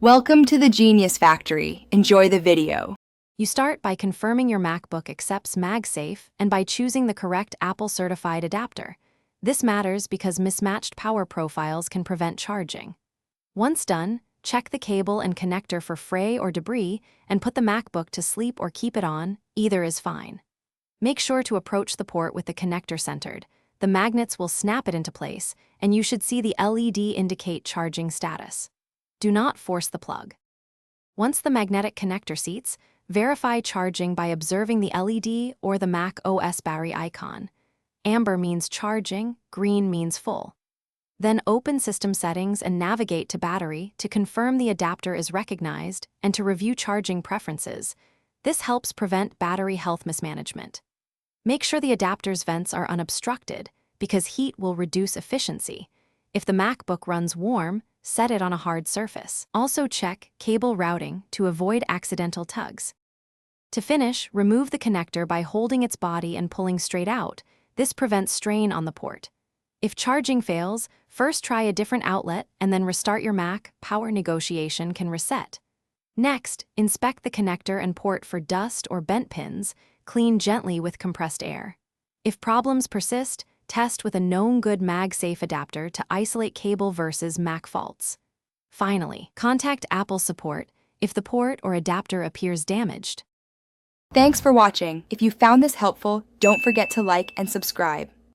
Welcome to the Genius Factory. Enjoy the video. You start by confirming your MacBook accepts MagSafe and by choosing the correct Apple-certified adapter. This matters because mismatched power profiles can prevent charging. Once done, check the cable and connector for fray or debris and put the MacBook to sleep or keep it on. Either is fine. Make sure to approach the port with the connector centered. The magnets will snap it into place, and you should see the LED indicate charging status. Do not force the plug. Once the magnetic connector seats, verify charging by observing the LED or the Mac OS battery icon. Amber means charging, green means full. Then open System Settings and navigate to Battery to confirm the adapter is recognized and to review charging preferences. This helps prevent battery health mismanagement. Make sure the adapter's vents are unobstructed because heat will reduce efficiency. If the MacBook runs warm, set it on a hard surface. Also check cable routing to avoid accidental tugs. To finish, remove the connector by holding its body and pulling straight out. This prevents strain on the port. If charging fails, first try a different outlet and then restart your Mac. Power negotiation can reset. Next, inspect the connector and port for dust or bent pins. Clean gently with compressed air. If problems persist, test with a known good MagSafe adapter to isolate cable versus Mac faults. Finally, contact Apple support if the port or adapter appears damaged. Thanks for watching. If you found this helpful, don't forget to like and subscribe.